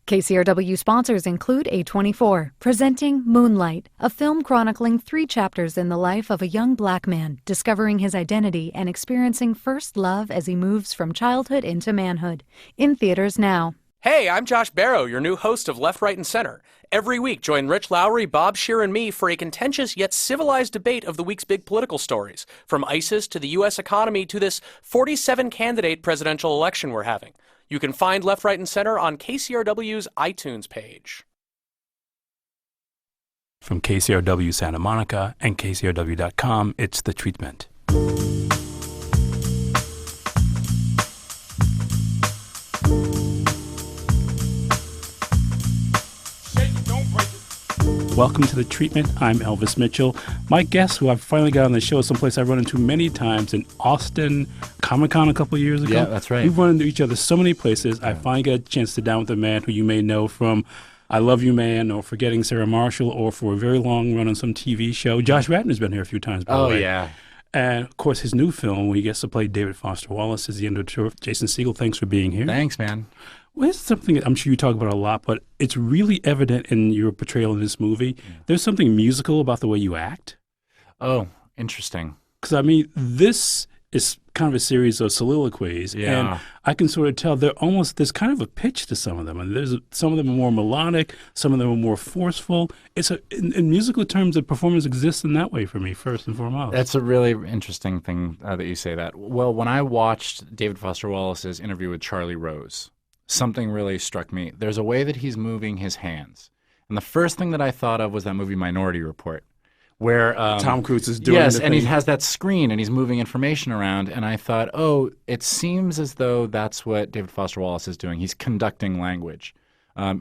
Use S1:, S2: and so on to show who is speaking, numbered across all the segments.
S1: KCRW sponsors include A24, presenting Moonlight, a film chronicling 3 chapters in the life of a young black man discovering his identity and experiencing first love as he moves from childhood into manhood. In theaters now.
S2: Hey, I'm Josh Barrow, your new host of Left, Right, and Center. Every week, join Rich Lowry, Bob Scheer, and me for a contentious yet civilized debate of the week's big political stories, from ISIS to the U.S. economy to this 47-candidate presidential election we're having. You can find Left, Right, and Center on KCRW's iTunes page.
S3: From KCRW Santa Monica and KCRW.com, it's The Treatment. Welcome to The Treatment. I'm Elvis Mitchell. My guest, who I've finally got on the show, is someplace I've run into many times in Austin, Comic-Con a couple of years ago.
S4: Yeah, that's right.
S3: We've run into each other so many places. Yeah. I finally got a chance to sit down with a man who you may know from I Love You Man or Forgetting Sarah Marshall or for a very long run on some TV show. Josh Radnor's been here a few times, by the way.
S4: Oh, yeah.
S3: And, of course, his new film, where he gets to play David Foster Wallace, is the end of the tour. Jason Segel, thanks for being here.
S4: Thanks, man.
S3: Well, it's something I'm sure you talk about a lot, but it's really evident in your portrayal in this movie. Yeah. There's something musical about the way you act.
S4: Oh, interesting.
S3: Because, I mean, this is kind of a series of soliloquies, and I can sort of tell there's kind of a pitch to some of them. And some of them are more melodic, some of them are more forceful. In musical terms, the performance exists in that way for me, first and foremost.
S4: That's a really interesting thing that you say that. Well, when I watched David Foster Wallace's interview with Charlie Rose, something really struck me. There's a way that he's moving his hands. And the first thing that I thought of was that movie Minority Report, where
S3: Tom Cruise is doing
S4: yes, and he has that screen and he's moving information around. And I thought, oh, it seems as though that's what David Foster Wallace is doing. He's conducting language.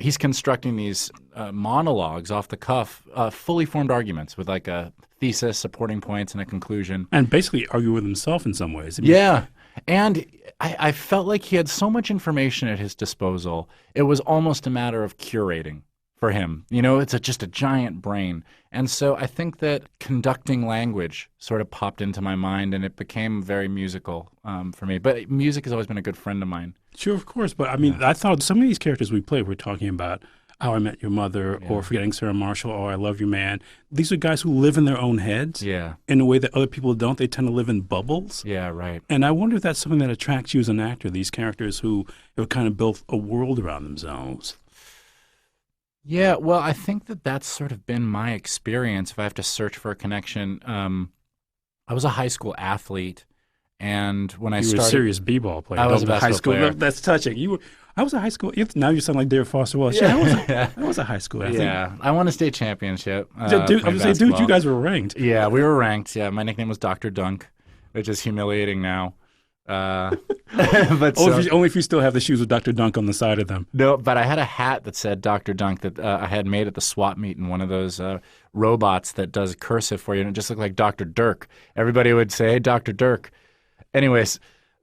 S4: He's constructing these monologues off the cuff, fully formed arguments with like a thesis, supporting points, and a conclusion.
S3: And basically argue with himself in some ways. I mean,
S4: yeah. And I felt like he had so much information at his disposal. It was almost a matter of curating for him. You know, it's just a giant brain. And so I think that conducting language sort of popped into my mind, and it became very musical for me. But music has always been a good friend of mine.
S3: Sure, of course. But I mean, I thought some of these characters we played, we're talking about How I Met Your Mother or Forgetting Sarah Marshall or I Love You Man. These are guys who live in their own heads in a way that other people don't. They tend to live in bubbles.
S4: Yeah, right.
S3: And I wonder if that's something that attracts you as an actor, these characters who have kind of built a world around themselves.
S4: Yeah, well, I think that that's sort of been my experience. If I have to search for a connection, I was a high school athlete, and when I started,
S3: you were a serious b-ball player.
S4: I was a basketball player.
S3: That's touching. I was a high school. Now you sound like David Foster Wallace. Yeah, I was a high school athlete.
S4: Yeah, I won a state championship.
S3: Dude, you guys were ranked.
S4: Yeah, we were ranked. Yeah, my nickname was Dr. Dunk, which is humiliating now. But
S3: only if you still have the shoes with Dr. Dunk on the side of them.
S4: No, but I had a hat that said Dr. Dunk that I had made at the swap meet in one of those robots that does cursive for you, and it just looked like Dr. Dirk. Everybody would say, "Hey, Dr. Dirk." Anyways,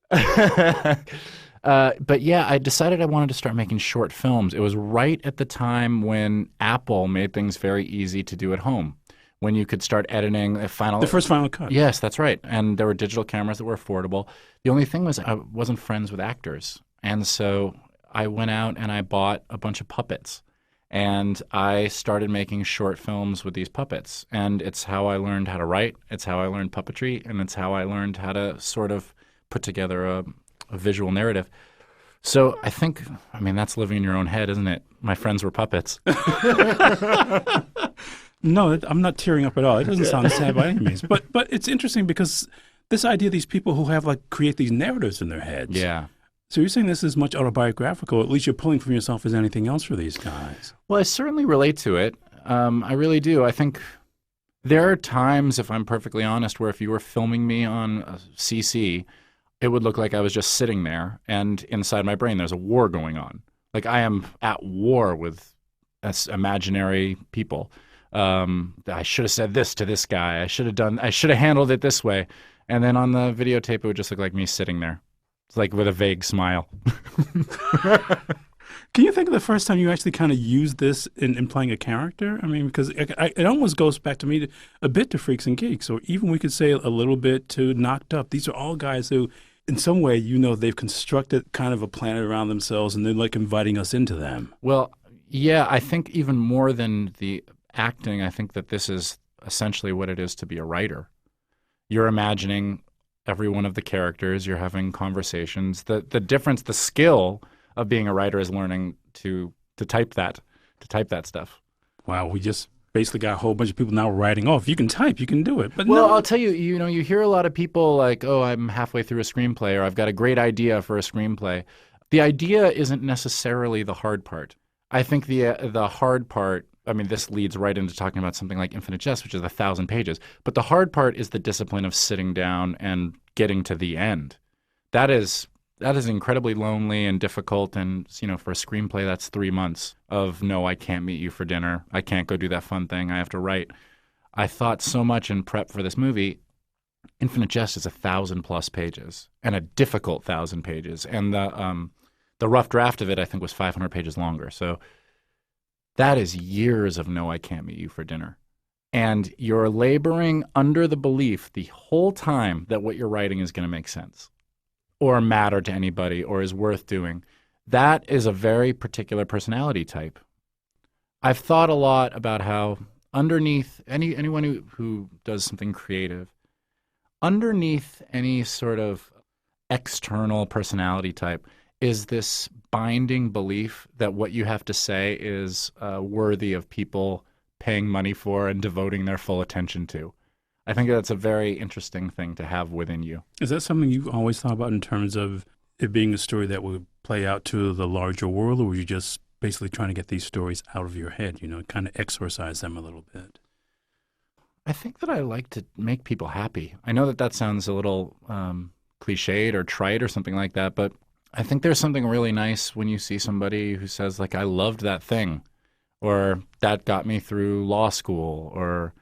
S4: but yeah, I decided I wanted to start making short films. It was right at the time when Apple made things very easy to do at home, when you could start editing the
S3: first Final Cut.
S4: Yes, that's right. And there were digital cameras that were affordable. The only thing was I wasn't friends with actors. And so I went out and I bought a bunch of puppets. And I started making short films with these puppets. And it's how I learned how to write. It's how I learned puppetry. And it's how I learned how to sort of put together a visual narrative. So I think, that's living in your own head, isn't it? My friends were puppets.
S3: No, I'm not tearing up at all. It doesn't sound sad by any means. But it's interesting because this idea of these people who have create these narratives in their heads.
S4: Yeah.
S3: So you're saying this is much autobiographical. At least you're pulling from yourself as anything else for these guys.
S4: Well, I certainly relate to it. I really do. I think there are times, if I'm perfectly honest, where if you were filming me on a CC, it would look like I was just sitting there, and inside my brain there's a war going on. Like I am at war with imaginary people. I should have said this to this guy. I should have handled it this way. And then on the videotape, it would just look like me sitting there, like with a vague smile.
S3: Can you think of the first time you actually kind of used this in playing a character? I mean, because it almost goes back to me a bit to Freaks and Geeks, or even we could say a little bit to Knocked Up. These are all guys who in some way, they've constructed kind of a planet around themselves, and they're like inviting us into them.
S4: Well, yeah, I think even more than the acting, I think that this is essentially what it is to be a writer. You're imagining every one of the characters. You're having conversations. The difference, the skill of being a writer is learning to type that stuff.
S3: Wow, we just basically got a whole bunch of people now writing, if you can type, you can do it. But
S4: well,
S3: no.
S4: I'll tell you, you hear a lot of people like, oh, I'm halfway through a screenplay, or I've got a great idea for a screenplay. The idea isn't necessarily the hard part. I think the hard part, I mean, this leads right into talking about something like Infinite Jest, which is 1,000 pages. But the hard part is the discipline of sitting down and getting to the end. That is incredibly lonely and difficult. And, for a screenplay, that's 3 months of, no, I can't meet you for dinner. I can't go do that fun thing. I have to write. I thought so much in prep for this movie. Infinite Jest is 1,000+ pages, and a difficult 1,000 pages. And the rough draft of it, I think, was 500 pages longer. So that is years of, no, I can't meet you for dinner. And you're laboring under the belief the whole time that what you're writing is going to make sense or matter to anybody or is worth doing. That is a very particular personality type. I've thought a lot about how underneath anyone who does something creative, underneath any sort of external personality type is this binding belief that what you have to say is worthy of people paying money for and devoting their full attention to. I think that's a very interesting thing to have within you.
S3: Is that something you've always thought about in terms of it being a story that would play out to the larger world, or were you just basically trying to get these stories out of your head, kind of exorcise them a little bit?
S4: I think that I like to make people happy. I know that sounds a little cliched or trite or something like that, but I think there's something really nice when you see somebody who says, like, I loved that thing, or that got me through law school, or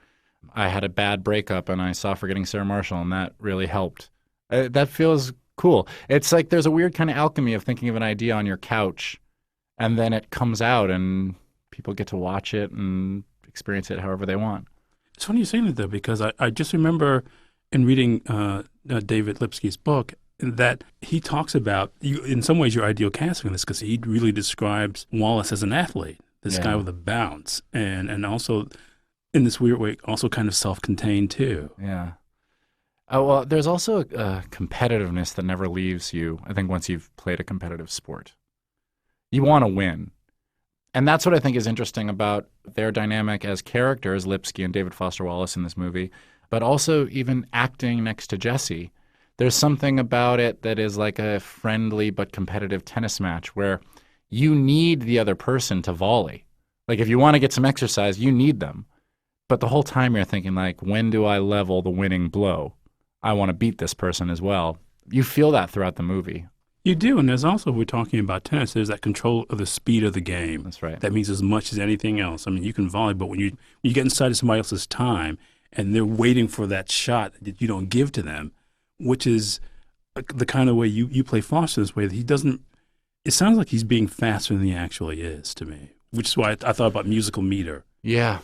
S4: I had a bad breakup and I saw Forgetting Sarah Marshall and that really helped. That feels cool. It's like there's a weird kind of alchemy of thinking of an idea on your couch and then it comes out and people get to watch it and experience it however they want.
S3: It's funny you're saying that, though, because I just remember in reading David Lipsky's book that he talks about, in some ways, your ideal casting in this, because he really describes Wallace as an athlete, this guy with a bounce, and also, in this weird way, also kind of self-contained, too.
S4: Yeah. Well, there's also a competitiveness that never leaves you, I think, once you've played a competitive sport. You want to win. And that's what I think is interesting about their dynamic as characters, Lipsky and David Foster Wallace in this movie, but also even acting next to Jesse. There's something about it that is like a friendly but competitive tennis match where you need the other person to volley. Like if you want to get some exercise, you need them. But the whole time you're thinking like, when do I level the winning blow? I want to beat this person as well. You feel that throughout the movie.
S3: You do, and there's also, we're talking about tennis, there's that control of the speed of the game.
S4: That's right.
S3: That means as much as anything else. I mean, you can volley, but when you get inside of somebody else's time and they're waiting for that shot that you don't give to them, which is the kind of way you play Foster this way, that he doesn't, it sounds like he's being faster than he actually is to me, which is why I thought about musical meter.
S4: Yeah.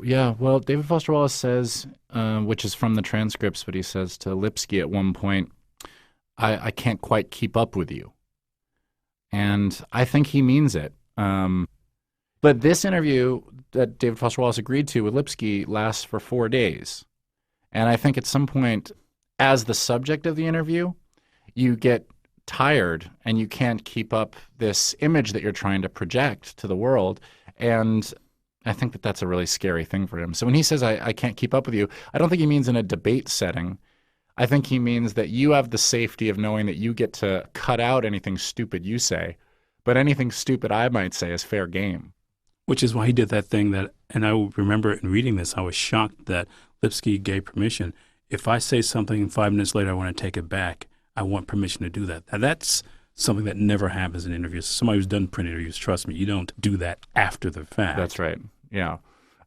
S4: Yeah, well, David Foster Wallace says, which is from the transcripts, but he says to Lipsky at one point, I can't quite keep up with you. And I think he means it. But this interview that David Foster Wallace agreed to with Lipsky lasts for 4 days. And I think at some point, as the subject of the interview, you get tired and you can't keep up this image that you're trying to project to the world. And I think that that's a really scary thing for him. So when he says, I can't keep up with you, I don't think he means in a debate setting. I think he means that you have the safety of knowing that you get to cut out anything stupid you say, but anything stupid I might say is fair game.
S3: Which is why he did that thing that, and I remember in reading this, I was shocked that Lipsky gave permission. If I say something 5 minutes later, I want to take it back, I want permission to do that. And that's something that never happens in interviews. Somebody who's done print interviews, trust me, you don't do that after the fact.
S4: That's right, yeah.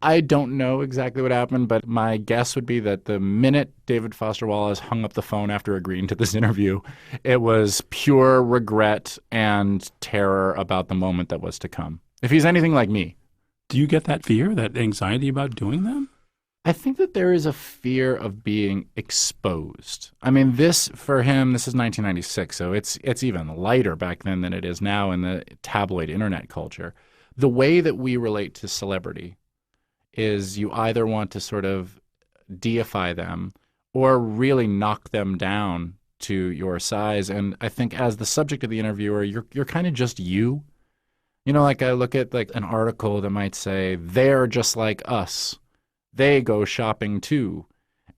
S4: I don't know exactly what happened, but my guess would be that the minute David Foster Wallace hung up the phone after agreeing to this interview, it was pure regret and terror about the moment that was to come. If he's anything like me.
S3: Do you get that fear, that anxiety about doing them?
S4: I think that there is a fear of being exposed. I mean, this, for him, this is 1996, so it's even lighter back then than it is now in the tabloid internet culture. The way that we relate to celebrity is you either want to sort of deify them or really knock them down to your size. And I think as the subject of the interviewer, you're kind of just you. You know, like I look at like an article that might say, they're just like us. They go shopping too.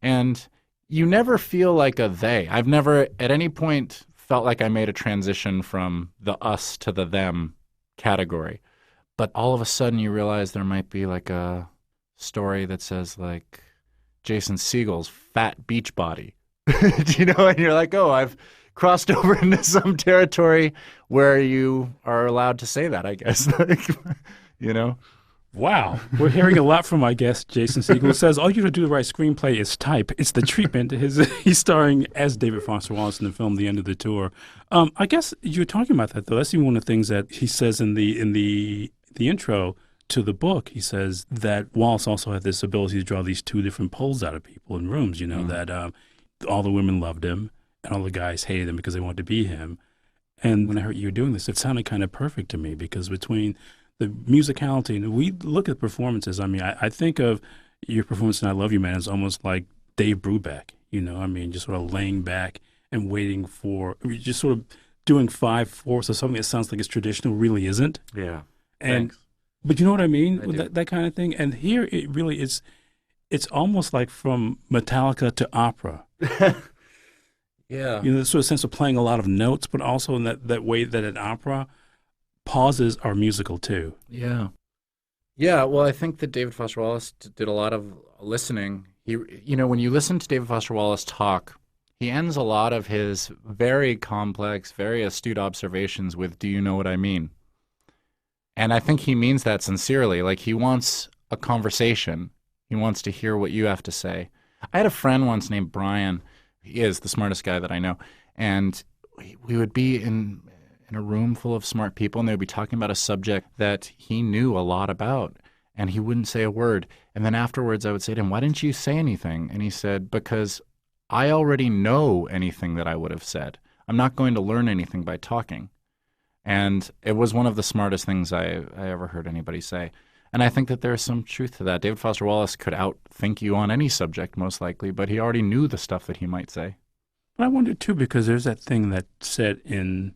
S4: And you never feel like a they. I've never at any point felt like I made a transition from the us to the them category. But all of a sudden you realize there might be like a story that says like Jason Segel's fat beach body. You know, and you're like, oh, I've crossed over into some territory where you are allowed to say that, I guess. Like, you know?
S3: Wow. We're hearing a lot from our guest, Jason Segel, who says all you have to do to write screenplay is type. It's the treatment. He's starring as David Foster Wallace in the film The End of the Tour. I guess you're talking about that, though. That's even one of the things that he says in the intro to the book. He says that Wallace also had this ability to draw these two different poles out of people in rooms, you know, that all the women loved him and all the guys hated him because they wanted to be him. And when I heard you were doing this, it sounded kind of perfect to me because between the musicality, and we look at performances. I mean, I think of your performance in I Love You, Man, as almost like Dave Brubeck, you know, I mean, just sort of laying back and waiting for, just sort of doing 5/4 or something that sounds like it's traditional, really isn't.
S4: Yeah.
S3: And,
S4: Thanks.
S3: but you know what I mean?
S4: I do.
S3: That kind of thing. And here it really is, it's almost like from Metallica to opera.
S4: Yeah.
S3: You know, this sort of sense of playing a lot of notes, but also in that way that an opera pauses are musical too.
S4: Yeah. Yeah, well, I think that David Foster Wallace did a lot of listening. You know, when you listen to David Foster Wallace talk, he ends a lot of his very complex, very astute observations with, do you know what I mean? And I think he means that sincerely. Like, he wants a conversation. He wants to hear what you have to say. I had a friend once named Brian. He is the smartest guy that I know. And we would be in a room full of smart people, and they would be talking about a subject that he knew a lot about, and he wouldn't say a word. And then afterwards I would say to him, why didn't you say anything? And he said, because I already know anything that I would have said. I'm not going to learn anything by talking. And it was one of the smartest things I ever heard anybody say. And I think that there's some truth to that. David Foster Wallace could outthink you on any subject, most likely, but he already knew the stuff that he might say.
S3: But I wonder, too, because there's that thing that's said in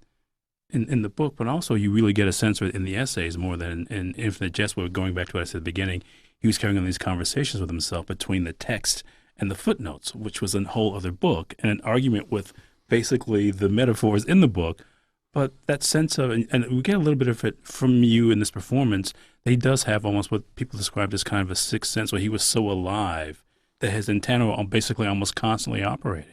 S3: the book, but also you really get a sense of it in the essays more than in Infinite Jest, where going back to what I said at the beginning, he was carrying on these conversations with himself between the text and the footnotes, which was a whole other book, and an argument with basically the metaphors in the book. But that sense of, and we get a little bit of it from you in this performance, that he does have almost what people described as kind of a sixth sense, where he was so alive that his antenna were basically almost constantly operating.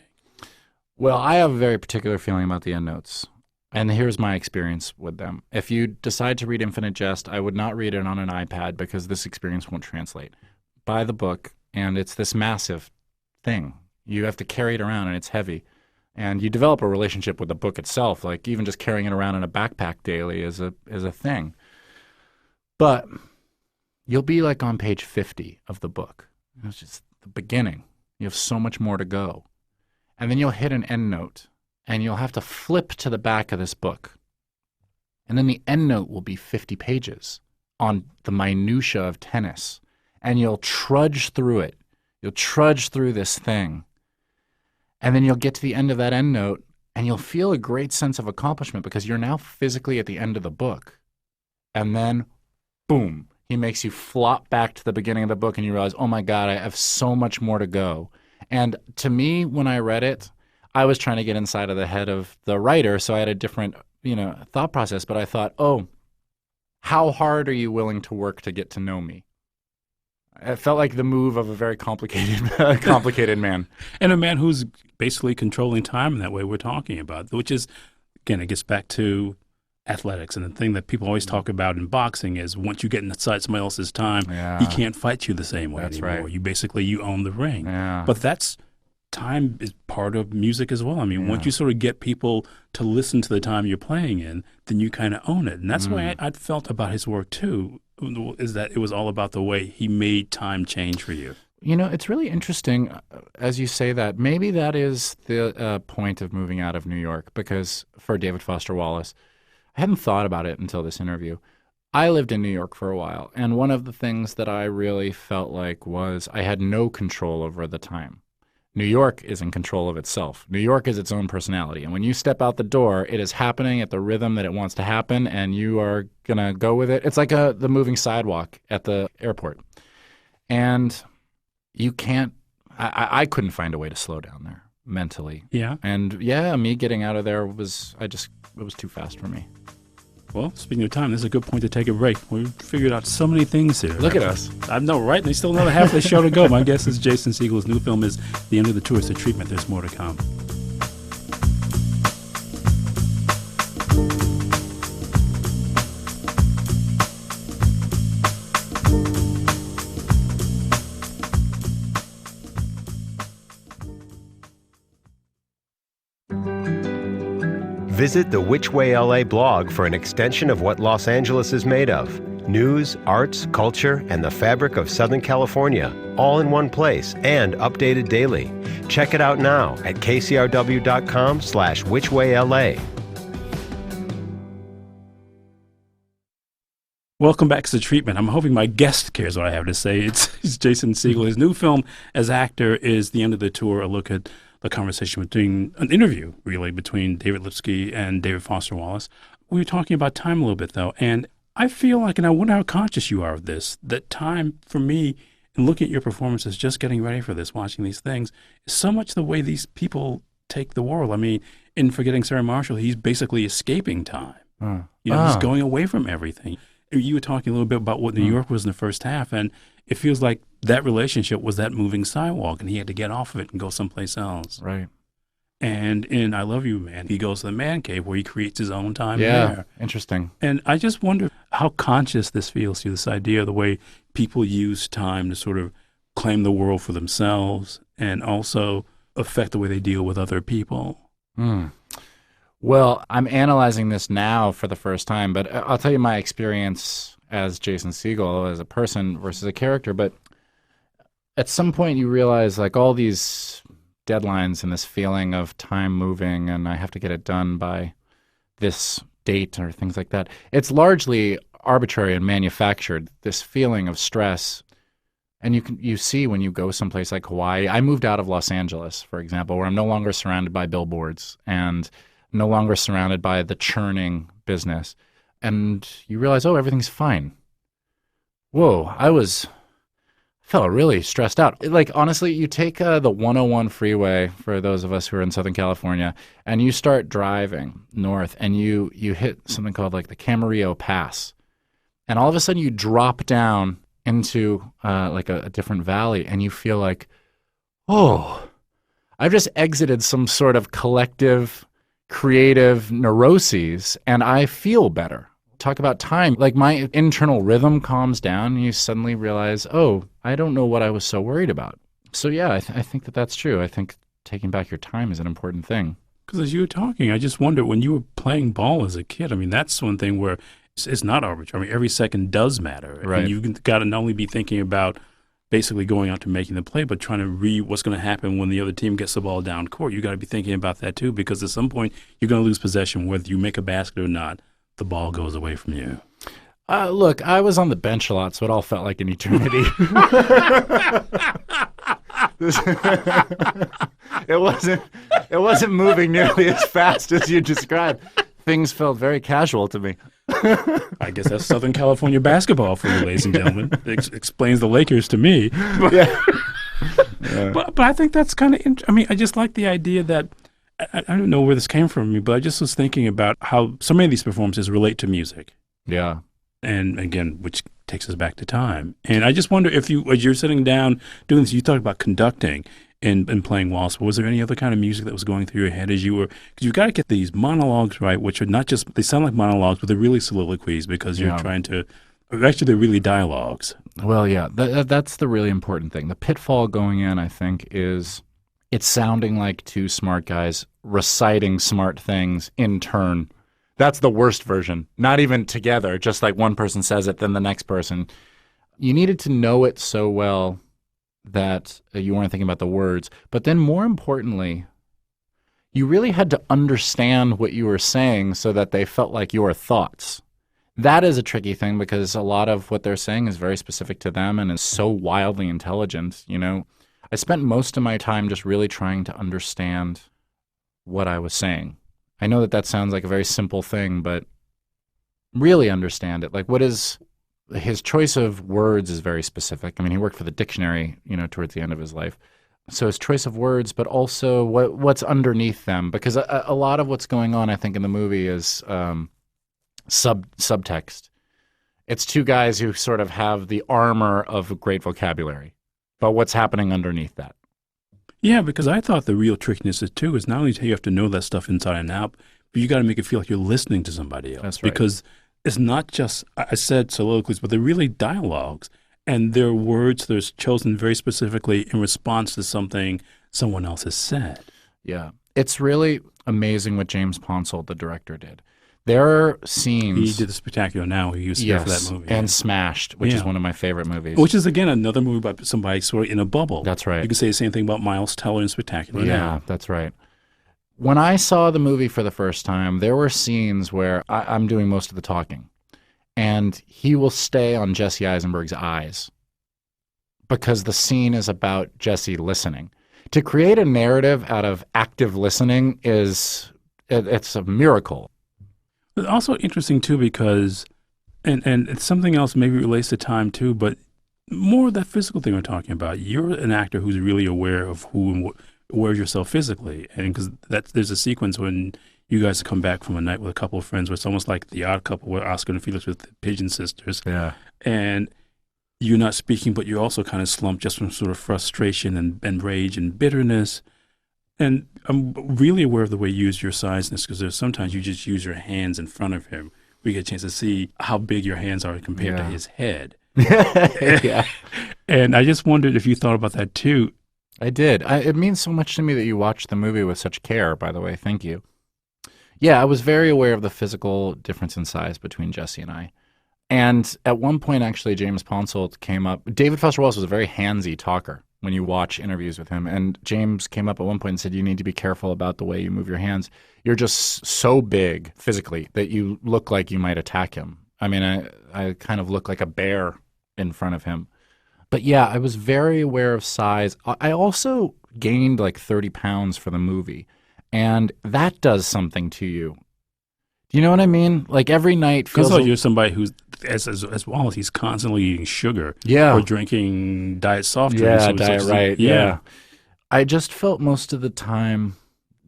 S4: Well, I have a very particular feeling about the endnotes. And here's my experience with them. If you decide to read Infinite Jest, I would not read it on an iPad because this experience won't translate. Buy the book, and it's this massive thing. You have to carry it around, and it's heavy. And you develop a relationship with the book itself, like even just carrying it around in a backpack daily is a thing. But you'll be like on page 50 of the book. It's just the beginning. You have so much more to go. And then you'll hit an endnote. And you'll have to flip to the back of this book. And then the endnote will be 50 pages on the minutia of tennis. And you'll trudge through it. You'll trudge through this thing. And then you'll get to the end of that endnote, and you'll feel a great sense of accomplishment because you're now physically at the end of the book. And then, boom, he makes you flop back to the beginning of the book, and you realize, oh my God, I have so much more to go. And to me, when I read it, I was trying to get inside of the head of the writer, so I had a different, thought process. But I thought, oh, how hard are you willing to work to get to know me? It felt like the move of a very complicated man.
S3: And a man who's basically controlling time in that way we're talking about, which is, again, it gets back to athletics. And the thing that people always talk about in boxing is once you get inside somebody else's time, he can't fight you the same way anymore. Right. You own the ring.
S4: Yeah.
S3: But time is part of music as well. I mean, once you sort of get people to listen to the time you're playing in, then you kind of own it. And that's the way I felt about his work too, is that it was all about the way he made time change for you.
S4: It's really interesting as you say that. Maybe that is the point of moving out of New York, because for David Foster Wallace, I hadn't thought about it until this interview. I lived in New York for a while, and one of the things that I really felt like was I had no control over the time. New York is in control of itself. New York is its own personality, and when you step out the door, it is happening at the rhythm that it wants to happen, and you are going to go with it. It's like the moving sidewalk at the airport. And you can't I couldn't find a way to slow down there mentally.
S3: Yeah.
S4: And me getting out of there it was too fast for me.
S3: Well, speaking of time, this is a good point to take a break. We've figured out so many things here.
S4: Look at us.
S3: I know, right? And there's still another half of the show to go. My guess is Jason Segel's new film is The End of the Tour is the Treatment. There's more to come.
S5: Visit the Which Way LA blog for an extension of what Los Angeles is made of. News, arts, culture, and the fabric of Southern California, all in one place and updated daily. Check it out now at kcrw.com/whichwayla.
S3: Welcome back to The Treatment. I'm hoping my guest cares what I have to say. It's Jason Segel. His new film as actor is The End of the Tour, a look at the conversation an interview, really, between David Lipsky and David Foster Wallace. We were talking about time a little bit, though, and I feel like, and I wonder how conscious you are of this, that time for me, in looking at your performances, just getting ready for this, watching these things, is so much the way these people take the world. I mean, in Forgetting Sarah Marshall, he's basically escaping time. He's going away from everything. You were talking a little bit about what New York was in the first half, and it feels like that relationship was that moving sidewalk, and he had to get off of it and go someplace else.
S4: Right.
S3: And in I Love You, Man, he goes to the man cave where he creates his own time
S4: there.
S3: Yeah,
S4: interesting.
S3: And I just wonder how conscious this feels to you, this idea of the way people use time to sort of claim the world for themselves and also affect the way they deal with other people.
S4: Well, I'm analyzing this now for the first time, but I'll tell you my experience as Jason Segel, as a person versus a character. But at some point you realize, like, all these deadlines and this feeling of time moving and I have to get it done by this date or things like that. It's largely arbitrary and manufactured, this feeling of stress. And you see when you go someplace like Hawaii. I moved out of Los Angeles, for example, where I'm no longer surrounded by billboards and no longer surrounded by the churning business. And you realize, oh, everything's fine. Whoa, I felt really stressed out. Like, honestly, you take the 101 freeway, for those of us who are in Southern California, and you start driving north, and you hit something called like the Camarillo Pass. And all of a sudden you drop down into like a different valley, and you feel like, oh, I've just exited some sort of collective creative neuroses, and I feel better. Talk about time. Like, my internal rhythm calms down, and you suddenly realize, oh, I don't know what I was so worried about. So yeah, I think that's true. I think taking back your time is an important thing.
S3: Because as you were talking, I just wonder, when you were playing ball as a kid, I mean, that's one thing where it's not arbitrary. I mean, every second does matter.
S4: Right.
S3: And you've got to not only be thinking about basically going out to making the play, but trying to read what's going to happen when the other team gets the ball down court. You got to be thinking about that too, because at some point you're going to lose possession, whether you make a basket or not. The ball goes away from you.
S4: Look, I was on the bench a lot, so it all felt like an eternity. It wasn't moving nearly as fast as you described. Things felt very casual to me.
S3: I guess that's Southern California basketball for you, ladies and gentlemen. It explains the Lakers to me.
S4: Yeah.
S3: But I think that's kind of I mean, I just like the idea that I don't know where this came from me, but I just was thinking about how so many of these performances relate to music.
S4: Yeah.
S3: And again, which takes us back to time. And I just wonder if as you're sitting down doing this, you talked about conducting and playing Wallace, but was there any other kind of music that was going through your head as you were, because you've got to get these monologues right, which are not just, they sound like monologues, but they're really soliloquies because you're trying to, actually they're really dialogues.
S4: Well, yeah, that's the really important thing. The pitfall going in, I think, is it's sounding like two smart guys reciting smart things in turn. That's the worst version. Not even together, just like one person says it, then the next person. You needed to know it so well that you weren't thinking about the words. But then more importantly, you really had to understand what you were saying so that they felt like your thoughts. That is a tricky thing because a lot of what they're saying is very specific to them and is so wildly intelligent. You know, I spent most of my time just really trying to understand what I was saying. I know that that sounds like a very simple thing, but really understand it. Like, what is his choice of words is very specific. I mean, he worked for the dictionary, you know, towards the end of his life. So his choice of words, but also what's underneath them, because a lot of what's going on, I think, in the movie is subtext. It's two guys who sort of have the armor of great vocabulary, but what's happening underneath that?
S3: Yeah, because I thought the real trickiness is too is not only do you have to know that stuff inside and out, but you got to make it feel like you're listening to somebody else.
S4: That's right.
S3: Because it's not just, I said soliloquies, but they're really dialogues. And they're words that are chosen very specifically in response to something someone else has said.
S4: Yeah. It's really amazing what James Ponsoldt, the director, did. There are scenes.
S3: He did The Spectacular Now. He used to for that movie.
S4: And Smashed, which is one of my favorite movies.
S3: Which is, again, another movie by somebody sort of in a bubble.
S4: That's right.
S3: You could say the same thing about Miles Teller in Spectacular Now.
S4: Yeah, that's right. When I saw the movie for the first time, there were scenes where I'm doing most of the talking. And he will stay on Jesse Eisenberg's eyes because the scene is about Jesse listening. To create a narrative out of active listening it's a miracle.
S3: It's also interesting, too, because, and it's something else maybe relates to time, too, but more of that physical thing we're talking about. You're an actor who's really aware of who and where yourself physically. And because there's a sequence when you guys come back from a night with a couple of friends where it's almost like The Odd Couple where Oscar and Felix with the Pigeon Sisters.
S4: Yeah.
S3: And you're not speaking, but you're also kind of slumped just from sort of frustration and rage and bitterness. And I'm really aware of the way you use your sizeness because there's sometimes you just use your hands in front of him. We get a chance to see how big your hands are compared to his head.
S4: Yeah.
S3: And I just wondered if you thought about that too.
S4: I did. It means so much to me that you watched the movie with such care, by the way. Thank you. Yeah, I was very aware of the physical difference in size between Jesse and I. And at one point, actually, James Ponsoldt came up. David Foster Wallace was a very handsy talker when you watch interviews with him. And James came up at one point and said, you need to be careful about the way you move your hands. You're just so big physically that you look like you might attack him. I mean, I kind of look like a bear in front of him. But yeah, I was very aware of size. I also gained like 30 pounds for the movie. And that does something to you. Do you know what I mean? Like every night feels
S3: like you're somebody who's, as well as he's constantly eating sugar.
S4: Yeah.
S3: Or drinking diet soft drinks.
S4: Yeah, diet right. Yeah. I just felt most of the time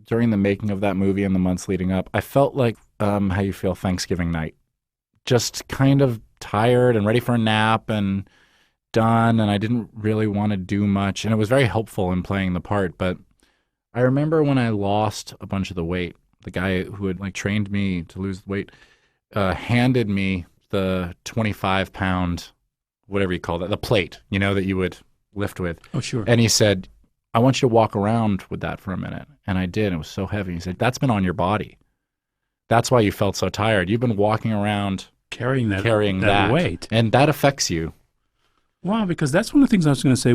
S4: during the making of that movie and the months leading up, I felt like how you feel Thanksgiving night. Just kind of tired and ready for a nap and done. And I didn't really want to do much. And it was very helpful in playing the part. But I remember when I lost a bunch of the weight, the guy who had like trained me to lose weight handed me the 25-pound, whatever you call that, the plate, you know, that you would lift with.
S3: Oh, sure.
S4: And he said, I want you to walk around with that for a minute. And I did. It was so heavy. He said, that's been on your body. That's why you felt so tired. You've been walking around carrying that
S3: weight.
S4: And that affects you.
S3: Wow, because that's one of the things I was going to say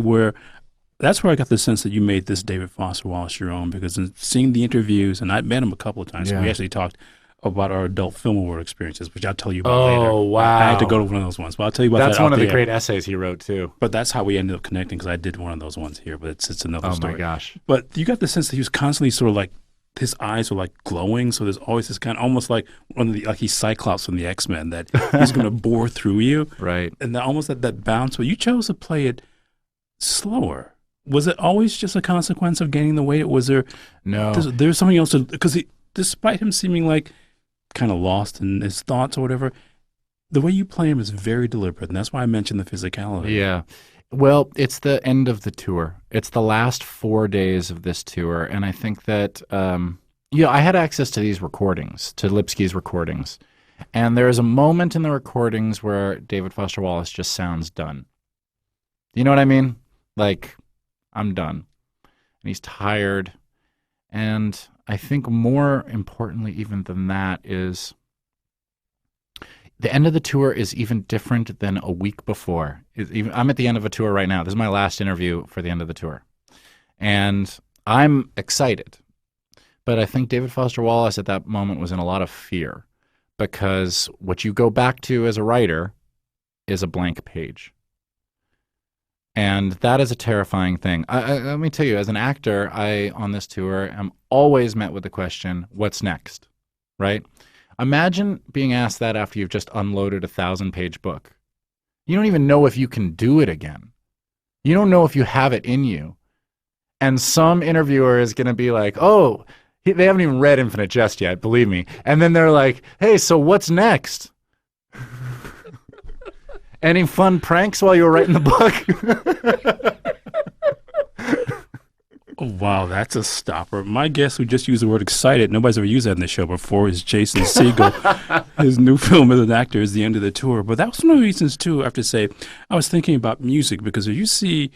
S3: that's where I got the sense that you made this David Foster Wallace your own, because in seeing the interviews, and I met him a couple of times, we actually talked about our adult film award experiences, which I'll tell you about later.
S4: Oh, wow.
S3: I had to go to one of those ones, but I'll tell you about that.
S4: That's one of the great essays he wrote, too.
S3: But that's how we ended up connecting, because I did one of those ones here, but it's another story.
S4: Oh, my gosh.
S3: But you got the sense that he was constantly sort of like, his eyes were like glowing, so there's always this kind of almost like like he's Cyclops from the X-Men, that he's going to bore through you.
S4: Right.
S3: And almost that bounce, but you chose to play it slower. Was it always just a consequence of gaining the weight? Was there there's something else? Because despite him seeming like kind of lost in his thoughts or whatever, the way you play him is very deliberate, and that's why I mentioned the physicality.
S4: Yeah. Well, it's the end of the tour. It's the last 4 days of this tour, and I think that I had access to these recordings, to Lipsky's recordings, and there is a moment in the recordings where David Foster Wallace just sounds done. You know what I mean? Like, I'm done. And he's tired. And I think more importantly even than that is, The end of the tour is even different than a week before. I'm at the end of a tour right now. This is my last interview for the end of the tour. And I'm excited. But I think David Foster Wallace at that moment was in a lot of fear, because what you go back to as a writer is a blank page. And that is a terrifying thing. Let me tell you, as an actor, on this tour, am always met with the question, what's next, right? Imagine being asked that after you've just unloaded a 1,000-page book. You don't even know if you can do it again. You don't know if you have it in you. And some interviewer is going to be like, oh, they haven't even read Infinite Jest yet, believe me. And then they're like, hey, so what's next? Any fun pranks while you were writing the book?
S3: Oh, wow, that's a stopper. My guest who just used the word excited, nobody's ever used that in the show before, is Jason Segel. His new film as an actor is The End of the Tour. But that was one of the reasons, too, I have to say, I was thinking about music, because if you see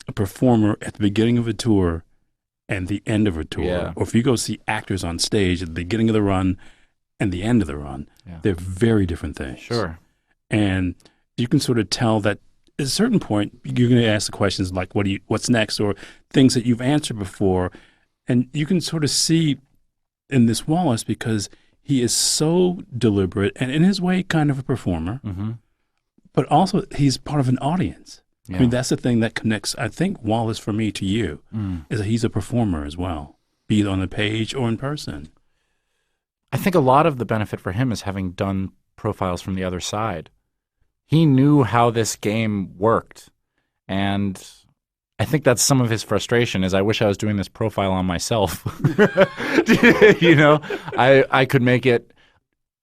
S3: a performer at the beginning of a tour and the end of a tour, or if you go see actors on stage at the beginning of the run and the end of the run, they're very different things.
S4: Sure.
S3: And you can sort of tell that at a certain point, you're going to ask the questions like, what's next, or things that you've answered before. And you can sort of see in this Wallace, because he is so deliberate and in his way kind of a performer, but also he's part of an audience. I mean, that's the thing that connects, I think, Wallace for me to you, is that he's a performer as well, be it on the page or in person.
S4: I think a lot of the benefit for him is having done profiles from the other side. He knew how this game worked, and I think that's some of his frustration is I wish I was doing this profile on myself. You know, I could make it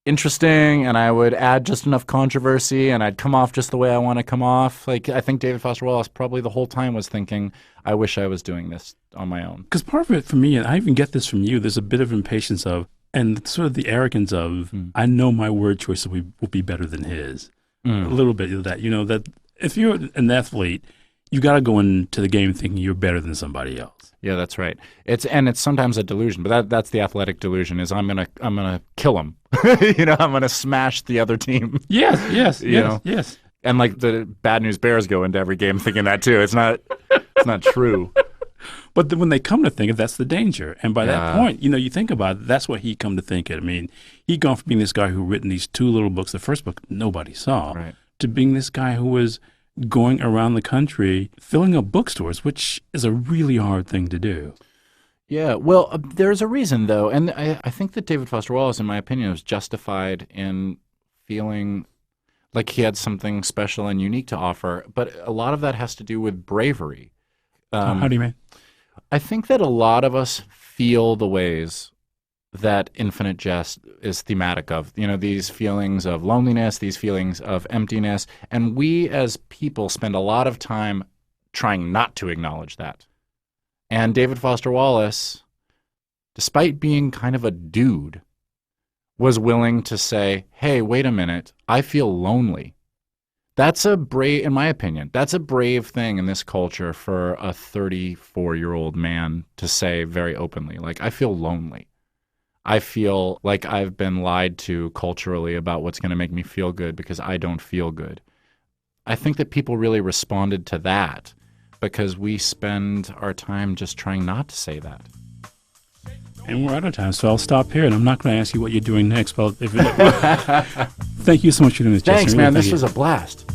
S4: interesting, and I would add just enough controversy, and I'd come off just the way I want to come off. Like, I think David Foster Wallace probably the whole time was thinking, I wish I was doing this on my own.
S3: Because part of it for me, and I even get this from you, there's a bit of impatience of, and sort of the arrogance of, I know my word choice will be better than his. A little bit of that, you know, that if you're an athlete, you got to go into the game thinking you're better than somebody else.
S4: Yeah, that's right. It's sometimes a delusion, but that's the athletic delusion is I'm gonna kill him. You know, I'm gonna smash the other team.
S3: Yes.
S4: And like the Bad News Bears go into every game thinking that too. It's not true.
S3: But then when they come to think of it, that's the danger. And by that point, you know, you think about it, that's what he come to think it. I mean, he'd gone from being this guy who written these two little books, the first book nobody saw, to being this guy who was going around the country filling up bookstores, which is a really hard thing to do.
S4: Yeah, well, there's a reason, though. And I think that David Foster Wallace, in my opinion, was justified in feeling like he had something special and unique to offer. But a lot of that has to do with bravery.
S3: How do you mean?
S4: I think that a lot of us feel the ways that Infinite Jest is thematic of, you know, these feelings of loneliness, these feelings of emptiness. And we as people spend a lot of time trying not to acknowledge that. And David Foster Wallace, despite being kind of a dude, was willing to say, hey, wait a minute, I feel lonely. That's a brave, in my opinion, that's a brave thing in this culture for a 34-year-old man to say very openly, like, I feel lonely. I feel like I've been lied to culturally about what's going to make me feel good because I don't feel good. I think that people really responded to that because we spend our time just trying not to say that.
S3: And we're out of time, so I'll stop here, and I'm not going to ask you what you're doing next. But thank you so much for doing this, Jason.
S4: Thanks, man. This was a blast.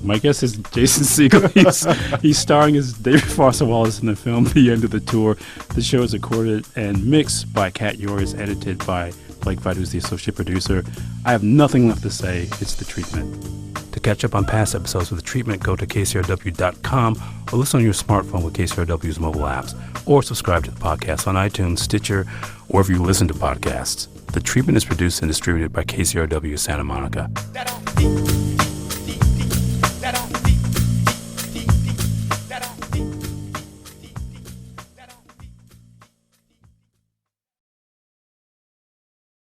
S3: My guest is Jason Segel. He's starring as David Foster Wallace in the film The End of the Tour. The show is recorded and mixed by Kat Yoris, edited by Blake Vite, who's the associate producer. I have nothing left to say. It's The Treatment. To catch up on past episodes of The Treatment, go to KCRW.com or listen on your smartphone with KCRW's mobile apps, or subscribe to the podcast on iTunes, Stitcher, or wherever you listen to podcasts. The Treatment is produced and distributed by KCRW Santa Monica.